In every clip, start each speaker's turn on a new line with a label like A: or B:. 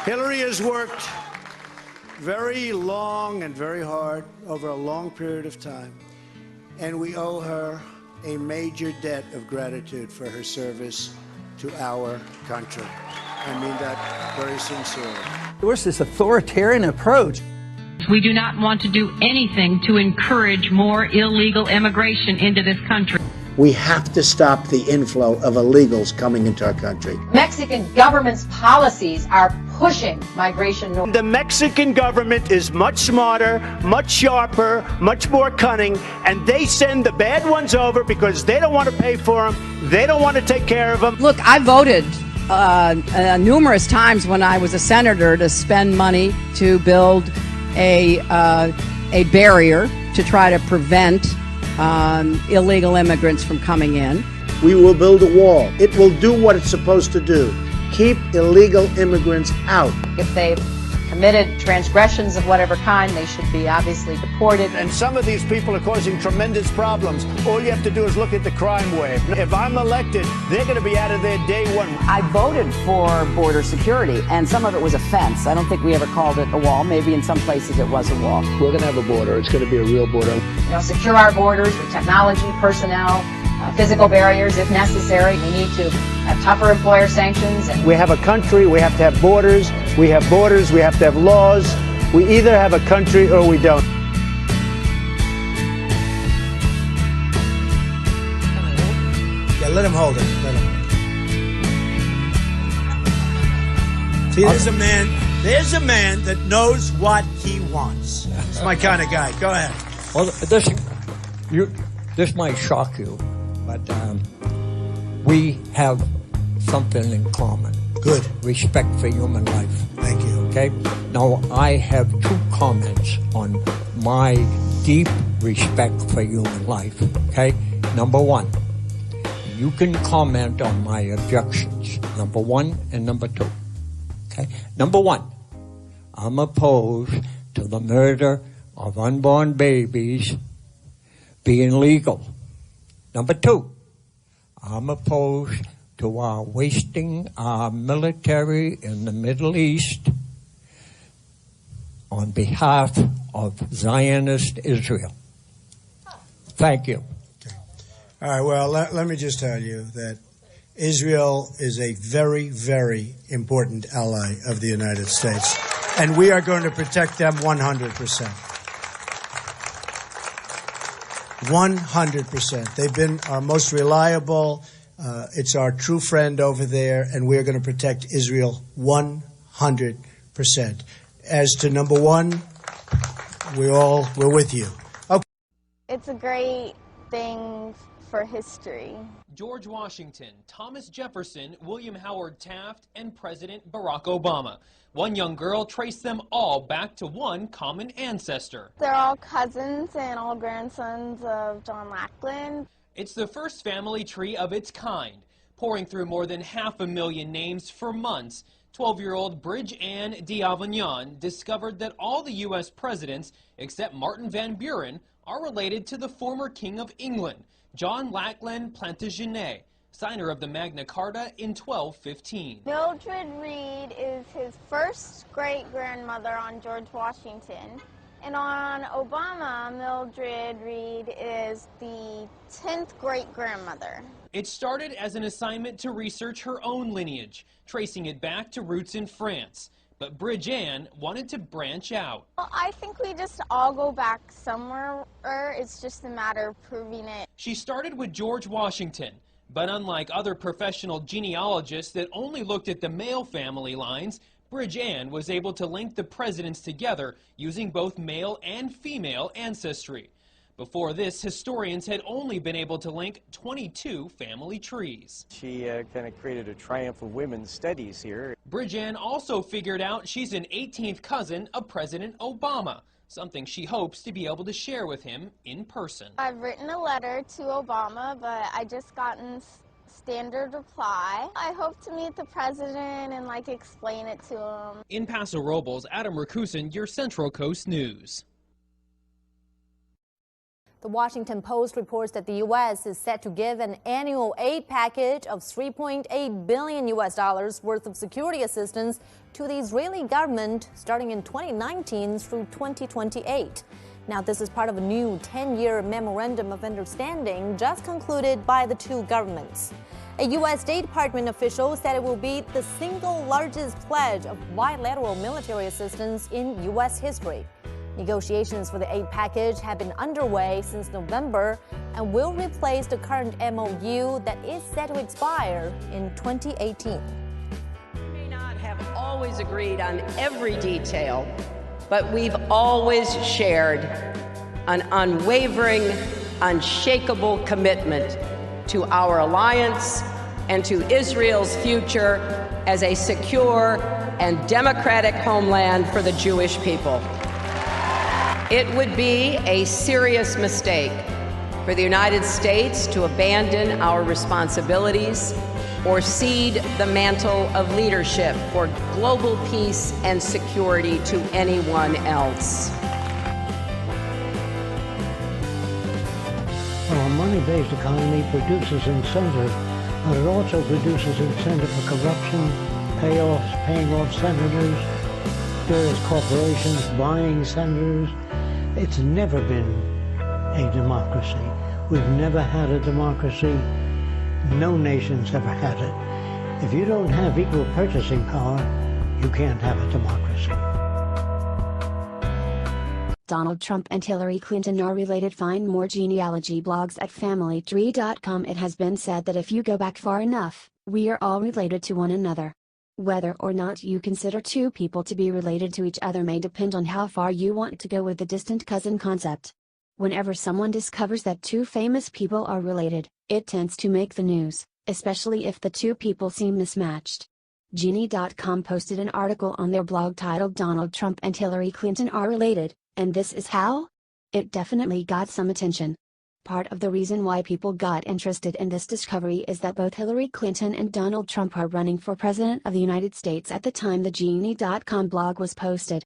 A: Hillary has worked very long and very hard over a long period of time, and we owe her a major debt of gratitude for her service to our country. I mean that very sincerely.
B: Where's this authoritarian approach?
C: We do not want to do anything to encourage more illegal immigration into this country.
A: We have to stop the inflow of illegals coming into our country.
D: Mexican government's policies are pushing migration north.
E: The Mexican government is much smarter, much sharper, much more cunning, and they send the bad ones over because they don't want to pay for them, they don't want to take care of them.
F: Look, I voted numerous times when I was a senator to spend money to build a barrier to try to prevent illegal immigrants from coming in.
A: We will build a wall. It will do what it's supposed to do. Keep illegal immigrants out.
D: If they've committed transgressions of whatever kind, they should be obviously deported.
E: And some of these people are causing tremendous problems. All you have to do is look at the crime wave. If I'm elected, they're going to be out of there day one.
F: I voted for border security, and some of it was a fence. I don't think we ever called it a wall. Maybe in some places it was a wall.
E: We're going to have a border. It's going to be a real border.
D: Secure our borders with technology, personnel, physical barriers if necessary. We need to have tougher employer sanctions.
E: We have a country, we have to have borders. We have borders, we have to have laws. We either have a country or we don't.
G: Yeah, let him hold it. Let him. See, there's a man that knows what he wants. It's my kind of guy. Go ahead.
H: Well, this might shock you, but we have something in common.
G: Good.
H: Respect for human life.
G: Thank you.
H: Okay? Now, I have two comments on my deep respect for human life. Okay? Number one, you can comment on my objections. Number one and number two. Okay? Number one, I'm opposed to the murder of unborn babies being legal. Number two, I'm opposed to our wasting our military in the Middle East on behalf of Zionist Israel. Thank you.
G: Okay. All right, well, let me just tell you that Israel is a very, very important ally of the United States, and we are going to protect them 100%. 100%. They've been our most reliable. It's our true friend over there, and we're going to protect Israel 100%. As to number one, we're with you. Okay.
I: It's a great thing for history.
J: George Washington, Thomas Jefferson, William Howard Taft, and President Barack Obama. One young girl traced them all back to one common ancestor.
I: They're all cousins and all grandsons of John Lackland.
J: It's the first family tree of its kind. Pouring through more than 500,000 names for months, 12-year-old Bridge-Ann D'Avignon discovered that all the U.S. presidents, except Martin Van Buren, are related to the former King of England, John Lackland Plantagenet, signer of the Magna Carta in 1215.
I: Mildred Reed is his first great-grandmother on George Washington. And on Obama, Mildred Reed is the 10th great-grandmother.
J: It started as an assignment to research her own lineage, tracing it back to roots in France. But Bridge-Ann wanted to branch out.
I: Well, I think we just all go back somewhere. It's just a matter of proving it.
J: She started with George Washington. But unlike other professional genealogists that only looked at the male family lines, Bridge-Ann was able to link the presidents together using both male and female ancestry. Before this, historians had only been able to link 22 family trees.
K: She kind of created a triumph of women's studies here.
J: Bridge-Ann also figured out she's an 18th cousin of President Obama, something she hopes to be able to share with him in person.
I: I've written a letter to Obama, but I just gotten standard reply. I hope to meet the president and explain it to him.
J: In Paso Robles, Adam Rakusin, your Central Coast News.
L: The Washington Post reports that the U.S. is set to give an annual aid package of $3.8 billion worth of security assistance to the Israeli government starting in 2019 through 2028. Now, this is part of a new 10-year memorandum of understanding just concluded by the two governments. A U.S. State Department official said it will be the single largest pledge of bilateral military assistance in U.S. history. Negotiations for the aid package have been underway since November and will replace the current MOU that is set to expire in 2018.
F: We may not have always agreed on every detail, but we've always shared an unwavering, unshakable commitment to our alliance and to Israel's future as a secure and democratic homeland for the Jewish people. It would be a serious mistake for the United States to abandon our responsibilities or cede the mantle of leadership for global peace and security to anyone else.
M: Well, a money-based economy produces incentive, but it also produces incentive for corruption, payoffs, paying off senators, various corporations buying senators. It's never been a democracy. We've never had a democracy. No nation's ever had it. If you don't have equal purchasing power, you can't have a democracy.
N: Donald Trump and Hillary Clinton are related. Find more genealogy blogs at FamilyTree.com. It has been said that if you go back far enough, we are all related to one another. Whether or not you consider two people to be related to each other may depend on how far you want to go with the distant cousin concept. Whenever someone discovers that two famous people are related, it tends to make the news, especially if the two people seem mismatched. Genie.com posted an article on their blog titled "Donald Trump and Hillary Clinton are related, and this is how?" It definitely got some attention. Part of the reason why people got interested in this discovery is that both Hillary Clinton and Donald Trump are running for President of the United States at the time the Genie.com blog was posted.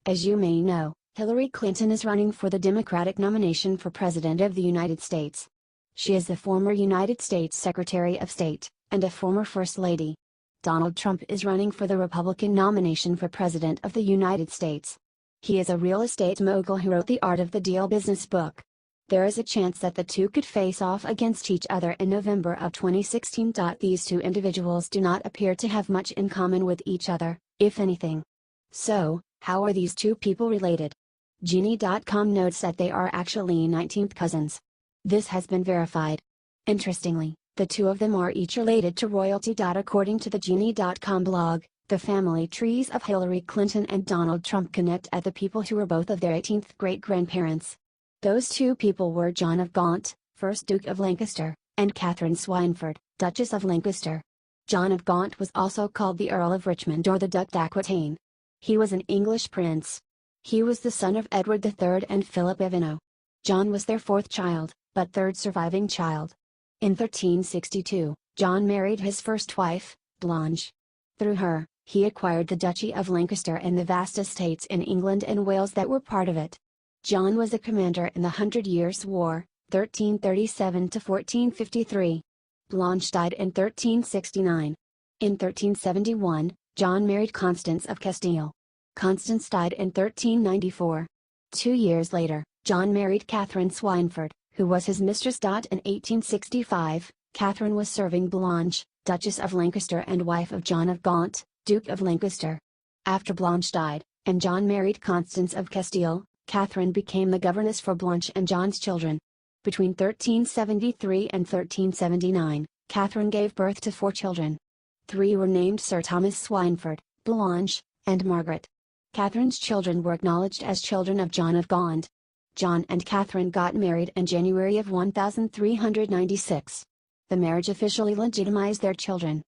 N: As you may know, Hillary Clinton is running for the Democratic nomination for President of the United States. She is the former United States Secretary of State, and a former First Lady. Donald Trump is running for the Republican nomination for President of the United States. He is a real estate mogul who wrote the Art of the Deal business book. There is a chance that the two could face off against each other in November of 2016. These two individuals do not appear to have much in common with each other, if anything. So, how are these two people related? Genie.com notes that they are actually 19th cousins. This has been verified. Interestingly, the two of them are each related to royalty. According to the Genie.com blog, the family trees of Hillary Clinton and Donald Trump connect at the people who were both of their 18th great-grandparents. Those two people were John of Gaunt, 1st Duke of Lancaster, and Catherine Swynford, Duchess of Lancaster. John of Gaunt was also called the Earl of Richmond or the Duc d'Aquitaine. He was an English prince. He was the son of Edward III and Philip Ivano. John was their fourth child, but third surviving child. In 1362, John married his first wife, Blanche. Through her, he acquired the Duchy of Lancaster and the vast estates in England and Wales that were part of it. John was a commander in the 100 Years' War, 1337 to 1453. Blanche died in 1369. In 1371, John married Constance of Castile. Constance died in 1394. 2 years later, John married Catherine Swynford, who was his mistress. In 1865, Catherine was serving Blanche, Duchess of Lancaster and wife of John of Gaunt, Duke of Lancaster. After Blanche died, and John married Constance of Castile, Catherine became the governess for Blanche and John's children. Between 1373 and 1379, Catherine gave birth to 4 children. 3 were named Sir Thomas Swynford, Blanche, and Margaret. Catherine's children were acknowledged as children of John of Gaunt. John and Catherine got married in January of 1396. The marriage officially legitimized their children,